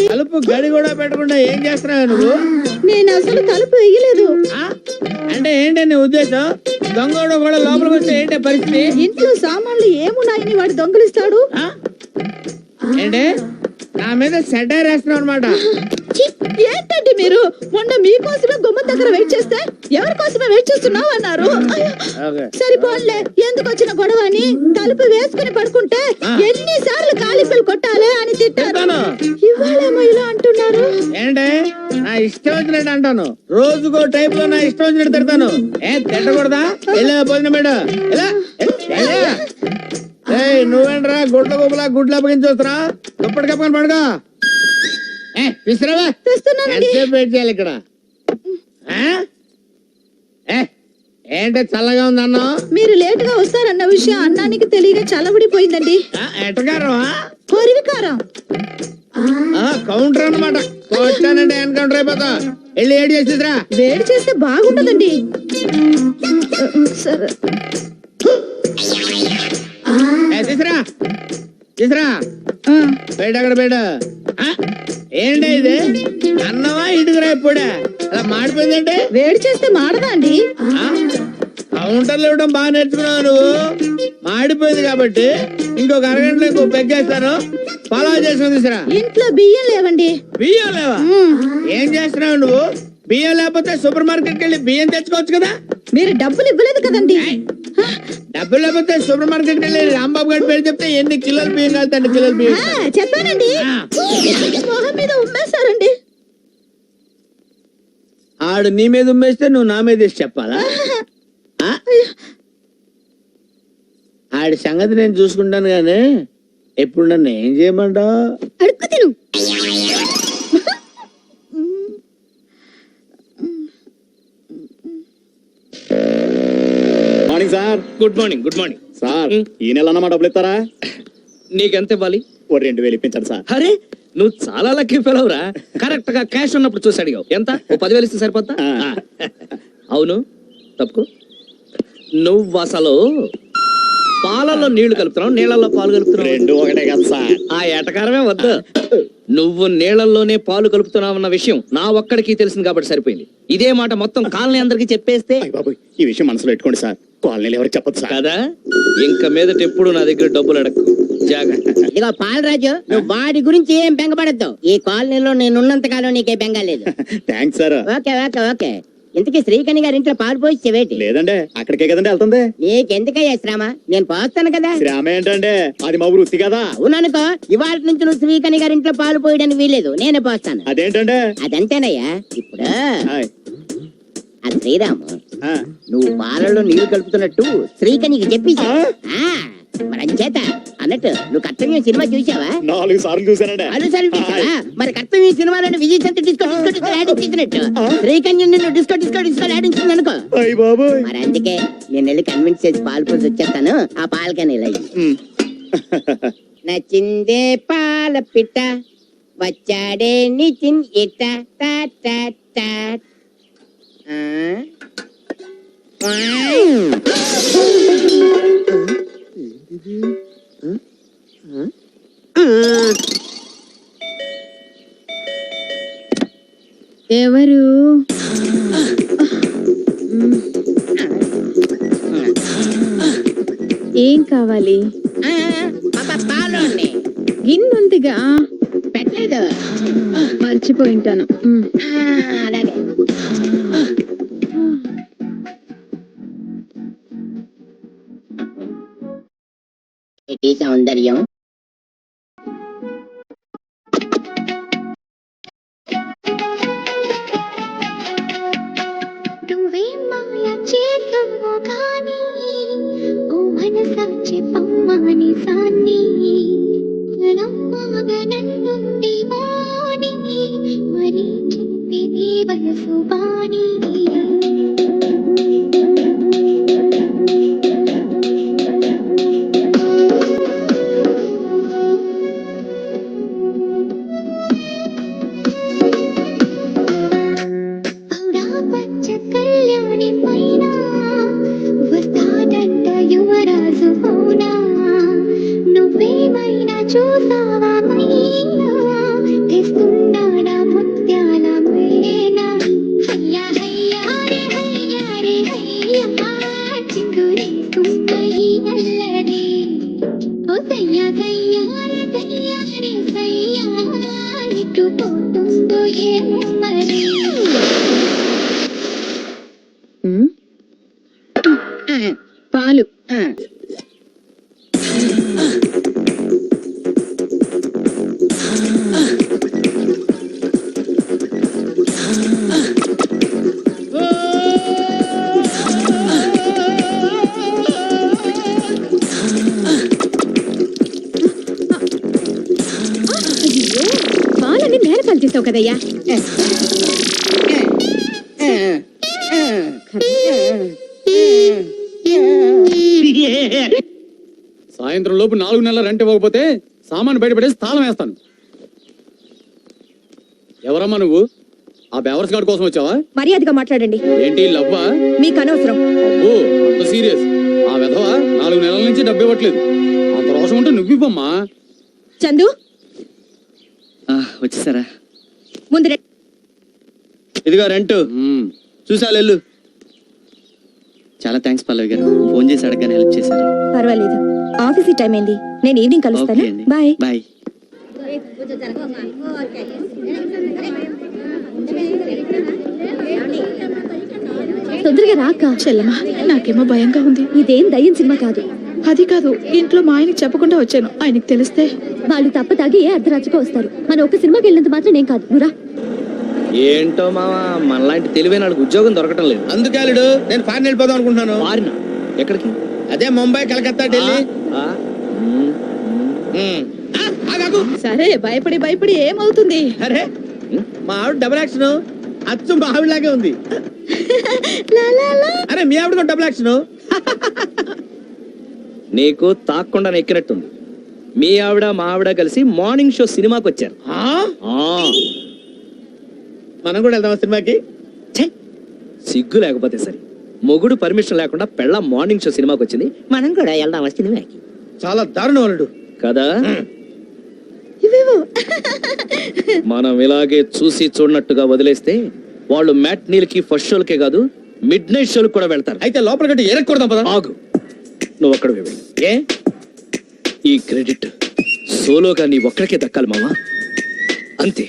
తలుపు గడి కూడా పెట్టకుండా ఏం చేస్తున్నావు నువ్వు? నేను అసలు తలుపు వేయలేదు. అంటే ఏంటి నీ ఉద్దేశం? దొంగడు కూడా లోపలికి వస్తే ఏంటి పరిస్థితి? ఇంట్లో సామాన్లు ఏమున్నాయని వాడు దొంగలిస్తాడు. ఏంటి నా మీద సెటైర్ వేస్తున్నావు అనమాట? ఏంటండి మీరు? మొన్న మీకోసమే గుమ్మం దగ్గర వెయిట్ చేస్తే ఎవరి కోసమే వెయిట్ చేస్తున్నావు అన్నారు. సరిపోలే, ఎందుకు వచ్చిన గొడవ అని తలుపు వేసుకుని పడుకుంటే ఎన్నిసార్లు కాలిఫీలు కొట్టాలి అని తిట్టారు. ఇవాళేమో ఇలా అంటున్నారు. ఏంటే నా ఇష్టం వచ్చినట్టు అంటాను, రోజుకో టైప్ లో నా ఇష్టం వచ్చినట్టు తిడతాను. ఏం తిట్టకూడదా? వెళ్ళా భోజనం మేడం. నువ్వేంట్రా గుడ్ల గుబలా గుడ్లు అప్పగించి వస్తున్నా? దుప్పటి కప్పుకొని పడుకో. చేయాలి ఇక్కడ. ఏంటి చల్లగా ఉంది అన్న? మీరు లేట్ గా వస్తారన్న విషయం అన్నానికి తెలియక చల్లబడిపోయిందండి. ఎటకారం? కోరివికారం. కౌంటర్ అన్నమాట. కొట్టానంటే ఎన్కౌంటర్ అయిపోతా. వెళ్ళి ఏడు చేసిద్రా. వేడి చేస్తే బాగుంటదండి. సరే తీసురా తీసురా. బయట అక్కడ బయట. ఏంటి ఇది? అన్నమా ఇటుకురా? ఇప్పుడే అలా మాడిపోయిందంటే వేడి చేస్తే మాడదా అండి? కౌంటర్లు ఇవ్వడం బాగా నేర్చుకున్నావు నువ్వు. మాడిపోయింది కాబట్టి ఇంకొక అరగంటలో ఇంకో పెగ్గేస్తాను. ఫాలో చేసుకుని తీసురా. ఇంట్లో బియ్యం లేవండి. బియ్యం లేవా? ఏం చేస్తున్నావు నువ్వు? బియ్యం లేకపోతే సూపర్ మార్కెట్కి వెళ్ళి బియ్యం తెచ్చుకోవచ్చు కదా. మీరు డబ్బులు ఇవ్వలేదు కదండి. డబ్బులు లేకపోతే సూపర్ మార్కెట్కి వెళ్ళి రాంబాబు గారి పేరు చెప్తే ఎన్ని కిలోలు బియ్యం కాదు కిలోలు బియ్యం చెప్పానండి. మొహం మీద ఉమ్మేశారండి. ఆడు నీ మీద ఉమ్మేస్తే నువ్వు నా మీద వేసి చెప్పాలా? ఆడి సంగతి నేను చూసుకుంటాను గానీ ఎప్పుడు నన్ను ఏం చేయమంటావు? అడుక్కు తిను. Morning sir. Good morning. Good morning sir. ఈ నెల అన్నమాట డబ్బులు ఇస్తారా? నీకెంత ఇవ్వాలి? ఓ 2000 ఇప్పించండి సార్. అరే నువ్వు చాలా లక్కీ ఫెలోవ్ రా. కరెక్ట్ గా క్యాష్ ఉన్నప్పుడు చూసి అడిగావు. ఎంత? ఓ 10,000 ఇస్తే సరిపోతా? అవును తప్పుకో. నువ్వు అసలు పాలల్లో నీళ్లు కలుపుతున్నావు, నీళ్లలో పాలు కలుపుతున్నావు. రెండు ఒకటే కదా సార్. ఆ ఎటకారమే వద్దు. నువ్వు నీళ్లలోనే పాలు కలుపుతున్నావన్న విషయం నా ఒక్కడికి తెలిసింది కాబట్టి సరిపోయింది. ఇదే మాట మొత్తం కాలనీ అందరికి చెప్పేస్తే. బాబు ఈ విషయం మనసులో పెట్టుకోండి సార్. కాలనీలో ఎవరికి చెప్పదు సార్. కదా ఇంకా మీదట ఎప్పుడు నా దగ్గర డబ్బులు అడక్కు. జాగ్రత్త. ఇదిగో పాలరాజు, నువ్వు వాడి గురించి ఏం బెంగపడద్దు. ఈ కాలనీలో నేనున్నంత కాలం నీకే బెంగ లేదు. Thanks sir. Okay okay okay. ఇంతకీ శ్రీకణి గారి ఇంట్లో పాలు పోయిచ్చేవేటి? లేదండి, అక్కడికే కదండి వెళ్తుంది. నీకెందుకయ్యా శ్రమ? నేను పోస్తాను కదా. శ్రమ ఏంటంటే అది మా వృత్తి కదా. అవుననుకో, ఇవాళ నుంచి నువ్వు శ్రీకణి గారి ఇంట్లో పాలు పోయడానికి వీలేదు, నేనే పోస్తాను. అదేంటంటే అదంతేనయ్యా. ఇప్పుడు ఆ శ్రీరాము, నువ్వు పాలలో నీళ్లు కలుపుతున్నట్టు శ్రీకణికి చెప్పేసి మరి అంచేత అన్నట్టు నువ్వు కర్తవ్యం సినిమా చూసావా? 4 సార్లు చూసానండి. 4 సార్లు చూసావా? మరి కర్తవ్యం సినిమాలో విజయ్ శాంతి డిస్కో డిస్కో డిస్కో ఆడించినట్టు శ్రీకన్య నిన్ను డిస్కో డిస్కో డిస్కో ఆడించింది అనుకో. మరి అందుకే నేను వెళ్ళి కన్విన్స్ చేసి పాలు పోసి వచ్చేస్తాను. ఆ పాలకని ఇలా నచ్చిందే పాల పిట్ట వచ్చాడే నిచిన్ ఇట్ట ఎవరు? ఏం కావాలి? పాలు గిన్నుందిగా పెట్టలేదు, మర్చిపోయింటాను. అలాగే సౌందర్యం. నువ్వే మాయ చేతము కానీ ఓ మనసా చెప్పమ్మని సాన్ని నమ్మగా నన్నుండి వాణి మరి చెప్పిది వయసు వాణి చూసావా మైనా తెస్తున్నాడా ముత్యాల మైనా హయ్యా హయ్యా రే హయ్యా రే హయ్యా చింగురేస్తున్న ఈ అల్లరి ఓ సయ్యా సయ్యా రే సయ్యా రే సయ్యా ఇటు పోతుందో ఏమో మరి పాలు పాలన్నీ నేల పాలు చేసావు కదయ్యా. సాయంత్రం లోపు 4 నెలల రెంట్ ఇవ్వకపోతే సామాను బయటపడేసి తాళం వేస్తాను. ఎవరమ్మా నువ్వు? ఆ బేవర్స్ గార్డ్ కోసం వచ్చావా? మర్యాదగా మాట్లాడండి. ఏంటి లవ్వా? మీకు అనవసరం. అబ్బో అంత సీరియస్? ఆ విధవ 4 నెలల నుంచి డబ్బు ఇవ్వట్లేదు. అంత రోషం ఉంటే నువ్వు ఇవ్వమ్మా. చందు వచ్చేసారా? ముందు ఇదిగో రెంట్ చూసా వెళ్ళు. చాలా థ్యాంక్స్ పల్లవి గారు, ఫోన్ చేసి అడగగానే హెల్ప్ చేశారు. పర్వాలేదు, ఆఫీస్ టైం అయింది, నేను ఈవినింగ్ కలుస్తాను. ఓకే అండి, బాయ్. బాయ్. తొందరగా రాక. చెల్లమ్మా, నాకేమో భయంగా ఉంది. ఇదేం దయ్యం సినిమా కాదు. అది కాదు, ఇంట్లో మా ఆయనకి చెప్పకుండా వచ్చాను. ఆయనకి తెలిస్తే వాళ్ళు తప్ప తాగి ఏ అర్ధరాత్రిగా వస్తారు. మన ఒక్క సినిమాకి వెళ్ళినంత మాత్రం నేను కాదు. నువ్వురా. ఏంటో మావా, మనలాంటి తెలివైన వాళ్ళకి ఉద్యోగం దొరకటం లేదు. అందుకే అల్లుడు నేను ఫారెన్ వెళ్ళిపోదాం అనుకుంటున్నాను. మారిన ఎక్కడికి? అదే ముంబై, కలకత్తా, ఢిల్లీ. ఆ? ఆగాగు. సరే, భయపడి భయపడి ఏమవుతుంది? అరే మా ఆవిడ డబుల్ యాక్షన్ అచ్చు మా ఆవిడలాగే ఉంది. అరే మీ ఆవిడ డబుల్ యాక్షన్. నీకు తాక్కుండా ఎక్కినట్టుంది. మీ ఆవిడ మా ఆవిడ కలిసి మార్నింగ్ షో సినిమాకి వచ్చారు. మనం కూడా వెళ్దామా సినిమాకి? ఛే, సిగ్గు లేకపోతే సరే. మొగుడు పర్మిషన్ లేకుండా పెళ్ళ మార్నింగ్ షో సినిమాకి వచ్చింది. మనం కూడా వెళ్దాం సినిమాకి. చాలా దారుణం అల్లుడు కదా? మనం ఇలాగే చూసి చూడనట్టుగా వదిలేస్తే వాళ్ళు మ్యాట్నీలకి, ఫస్ట్ షోలకే కాదు మిడ్ నైట్ షోలకు కూడా వెళ్తారు. అయితే లోపల గట్టి ఎరక్కూడదాం పదా. ఆగు, నువ్వు అక్కడ వెళ్ళు. ఏ ఈ క్రెడిట్ సోలోగా నీ ఒక్కడికే దక్కాలి మావా, అంతే.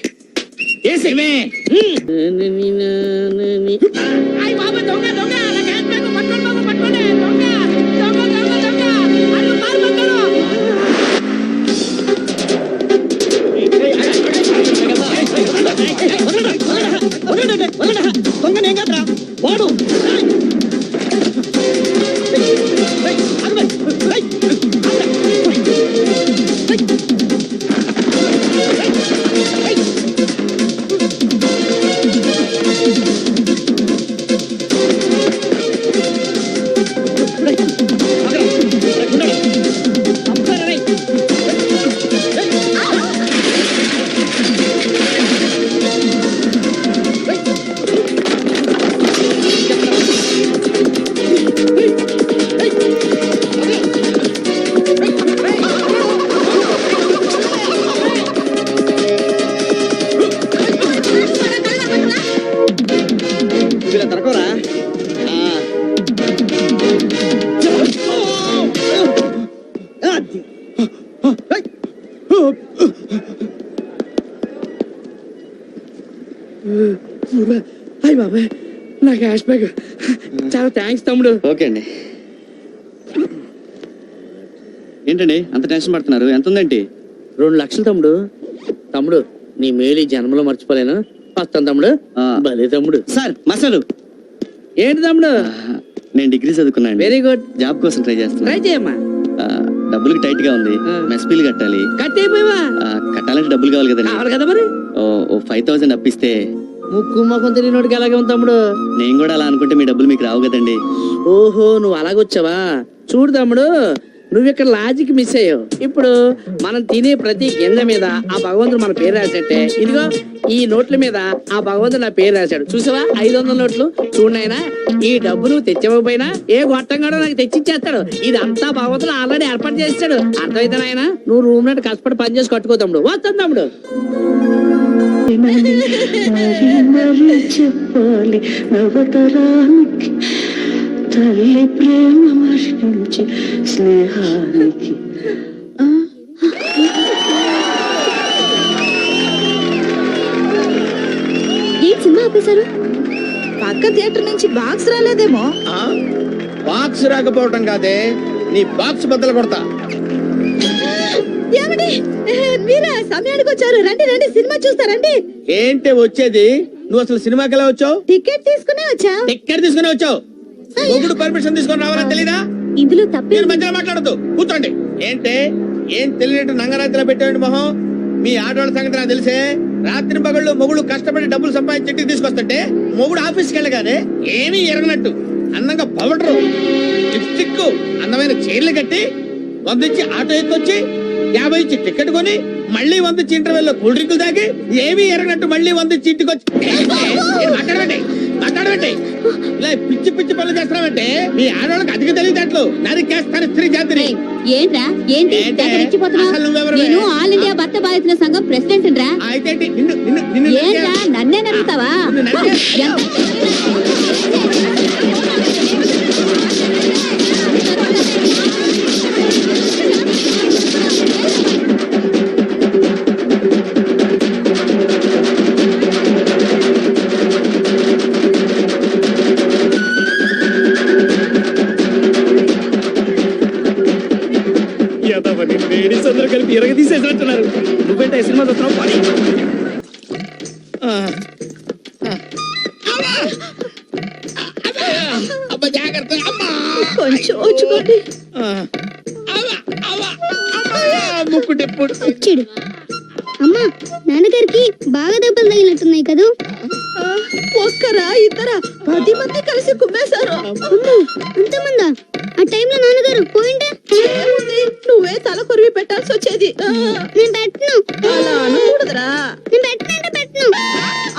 నా క్యాష్ బ్యాగ్. చాలా థ్యాంక్స్ తమ్ముడు. ఓకే అండి. ఏంటండి అంత టెన్షన్ పడుతున్నారు? ఎంత ఉందేంటి? 2 లక్షలు తమ్ముడు. తమ్ముడు, నీ మేలు ఈ జన్మలో మర్చిపోలేను. వస్తాను తమ్ముడు. భలే తమ్ముడు. సార్ మసాలు. ఏంటి తమ్ముడు? నేను డిగ్రీ చదువుకున్నాను. Very good. జాబ్ కోసం ట్రై చేస్తున్నా. ట్రై చేయమ్మా. డబ్బులకి టైట్ గా ఉంది. మెస్ బిల్ కట్టాలి. కట్ అయిపోయావా? కట్టాలంటే డబ్బులు కావాలి కదండి. కావాలి కదా మరి. ఓ 5,000 అప్పిస్తే. ముక్కు మొఖం తెలియనోడికి అలాగే ఉంది తమ్ముడు. నేను కూడా అలా అనుకుంటే మీ డబ్బులు మీకు రావు కదండి. ఓహో, నువ్వు అలాగొచ్చావా? చూడు తమ్ముడు, నువ్వు ఇక్కడ లాజిక్ మిస్ అయ్యావు. ఇప్పుడు మనం తినే ప్రతి గింజ మీద ఆ భగవంతుడు మన పేరు రాసేట్టే, ఇదిగో ఈ నోట్ల మీద ఆ భగవంతుడు నా పేరు రాశాడు. చూసావా 500 నోట్లు చూడనైనా, ఈ డబ్బు నువ్వు తెచ్చకపోయినా ఏ గొట్టంగాడో నాకు తెచ్చిచ్చేస్తాడు. ఇదంతా భగవంతుడు ఆల్రెడీ ఏర్పాటు చేస్తాడు. అర్థమైతే నాయన, నువ్వు రూమ్ నట్టు కష్టపడి పని చేసి కట్టుకో తమ్ముడు. వస్తాను తమ్ముడు. చెప్పాలి నవతరానికి తల్లి ప్రేమ మరిపించి స్నేహానికి. ఏ సినిమా ఆపేశారు? పక్క థియేటర్ నుంచి బాక్స్ రాలేదేమో. బాక్స్ రాకపోవటం కాదే, నీ బాక్స్ బద్దలు కొడతా. ఏమండి, మీరా సమయానికి వచ్చారు. రండి రండి, సినిమా చూస్తారండి. ఏంటి వచ్చేది? నువ్వు అసలు సినిమాకి ఎలా వచ్చావు? టికెట్ తీసుకునే వచ్చా. టికెట్ తీసుకుని వచ్చావు? మొగుడు పర్మిషన్ తీసుకొని రావాలని తెలీదా? ఇందులో తప్పే. మీరు మధ్యలో మాట్లాడద్దు, కూర్చోండి. ఏంటి ఏం తెలియనట్టు నంగరాత్రిలో పెట్టేయండి మొహం. మీ ఆడవాళ్ళ సంగతి నాకు తెలిసే. రాత్రి పగళ్ళు మొగుడు కష్టపడి డబ్బులు సంపాదించి ఇంటికి తీసుకొస్తుంటే మొగుడు ఆఫీస్కి వెళ్ళగానే ఏమీ ఎరగనట్టు అందంగా పవడరు, లిప్స్టిక్, అందమైన చీరలు కట్టి 100 ఇచ్చి ఆటో ఎక్కొచ్చి 50 ఇచ్చి టికెట్ కొని మళ్ళీ 100 ఇచ్చి ఇంటర్వెల్ లో కూల్ డ్రింకులు తాగి ఏమీ ఎరగనట్టు మళ్ళీ 100 ఇచ్చి ఇంటికి వచ్చి మాట్లాడబెట్టి మాట్లాడబెట్టి ఇలా పిచ్చి పిచ్చి పనులు చేస్తున్నామంటే మీ ఆడవాళ్ళకి అధిక తెలియదట్లు నరికేస్తాను స్త్రీ జాతిని. ఏంట్రా ఏంటి ఏంటే? తెగరెచ్చిపోతున్నావ్? అసలు నువ్వెవరివే? నేను ఆల్ ఇండియా భర్త బాధితుల సంఘం ప్రెసిడెంట్ రా. అయితే ఏంటి? నిన్ను నిన్ను నిన్ను ఏంట్రా నన్నే నడుగుతావా? నిన్ను నరికే- లేడీస్ అందరూ కలిపి ఎరగ తీసేసినట్టున్నారు. నువ్వేంటే సినిమా చూస్తున్నావు? పని. అబ్బా జాగ్రత్త. అమ్మా కొంచెం వచ్చుకోండి. ముక్కు టెప్పుడు. వచ్చాడు. అమ్మా, నాన్నగారికి బాగా దెబ్బలు తగిలినట్టున్నాయి కదూ. ఒక్కరా ఇద్దరా 10 మంది కలిసి కుమ్మేశారు. అమ్మో, అంతమందా? ఆ టైంలో నాన్నగారు పోయింటే ఏముంది, నువ్వే తల కొరివి పెట్టాల్సి వచ్చేది. నేను పెట్టను. అలా అనకూడదురా. నేను పెట్టనంటే పెట్టను.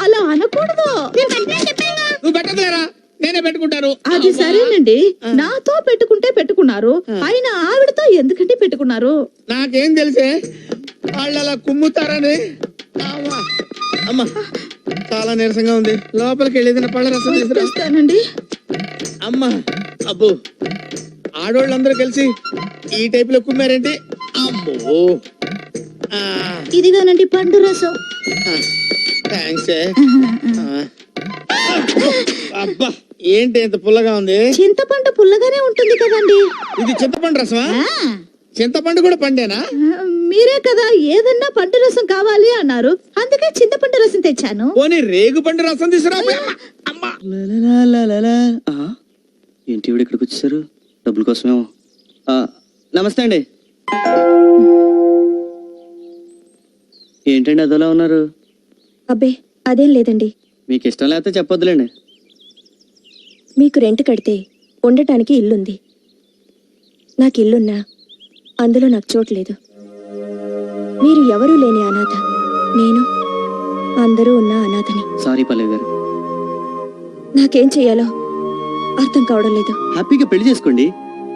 అలా అనకూడదు. నేను పెట్టనని చెప్పాను. నువ్వు పెట్టదులేరా, నేనే పెట్టుకుంటాను. అది సరేనండి, నాతో పెట్టుకుంటే పెట్టుకున్నారు, అయినా ఆవిడతో ఎందుకంటే పెట్టుకున్నారు? నాకేం తెలిసే వాళ్ళు అలా కుమ్ముతారని. అమ్మా అమ్మా చాలా నీరసంగా ఉంది, లోపలికి వెళ్ళేది పళ్ళ రసం తీసుకురా. ఇస్తానండి. అమ్మా అబ్బో, ఆడోళ్ళందరూ కలిసి ఈ టైప్ లో కుమ్మారేంటి? అమ్మో ఇదిగోనండి పండు రసం. థ్యాంక్స్. అబ్బా ఏంటి ఇంత పుల్లగా ఉంది? చింతపండు పుల్లగానే ఉంటుంది కదండి. ఇది చింతపండు రసమా? ఆ, చింతపండు కూడా పండేనా? మీరే కదా ఏదన్నా పండు రసం కావాలి అన్నారు, అందుకే చింతపండు రసం తెచ్చాను. పోనీ రేగు పండు రసం తీసుకురా. అమ్మా ఏంటి ఇవిడ ఇక్కడికి వచ్చేసారు? డబ్బుల కోసమేమో. నమస్తే అండి. ఏంటండి అదోలా ఉన్నారు? అబ్బే అదేం లేదండి. మీకు ఇష్టం లేకపోతే చెప్పొద్దులేండి. మీకు రెంట్ కడితే ఉండటానికి ఇల్లుంది. నాకు ఇల్లున్నా అందులో నాకు చోటు లేదు. మీరు ఎవరూ లేని అనాథ, నేను అందరూ ఉన్న అనాథని. సారీ పల్లవి గారు. నాకేం చెయ్యాలో అర్థం కావడం లేదు. హ్యాపీగా పెళ్లి చేసుకోండి,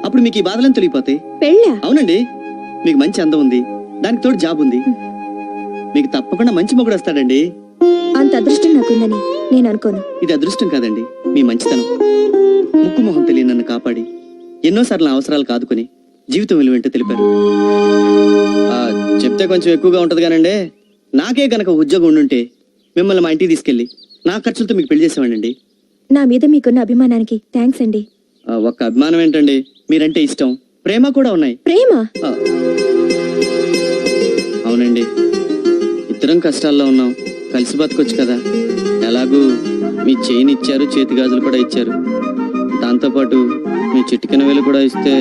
అప్పుడు మీకు ఈ బాధలను తొలగిపోతాయి. పెళ్ళా? అవునండి, మీకు మంచి అందం ఉంది, దానికి తోడు జాబ్ ఉంది, మీకు తప్పకుండా మంచి మొగుడు వస్తాడండి. అంత అదృష్టం నాకుందని నేను అనుకోను. ఇది అదృష్టం కాదండి, మీ మంచితనం. ముక్కు మొహం తెలియని నన్ను కాపాడి ఎన్నోసార్లు నా అవసరాలు కాదుకొని జీవితం విలువేంటో తెలిపారు. చెప్తే కొంచెం ఎక్కువగా ఉంటది కానండి, నాకే గనక ఉద్యోగం ఉండుంటే మిమ్మల్ని మా ఇంటికి తీసుకెళ్లి నా ఖర్చులతో మీకు పెళ్లి చేసేవాడండి. నా మీద మీకున్న అభిమానానికి థ్యాంక్స్ అండి. ఒక్క అభిమానం ఏంటండి, మీరంటే ఇష్టం, ప్రేమ కూడా ఉన్నాయి. ప్రేమ? అవునండి, ఇద్దరం కష్టాల్లో ఉన్నాం, కలిసి బతకొచ్చు కదా. ఎలాగూ మీ చైన్ ఇచ్చారు, చేతి గాజులు కూడా ఇచ్చారు, దాంతోపాటు మీ చిటికెన వేలు కూడా ఇస్తే.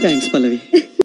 థ్యాంక్స్ పల్లవి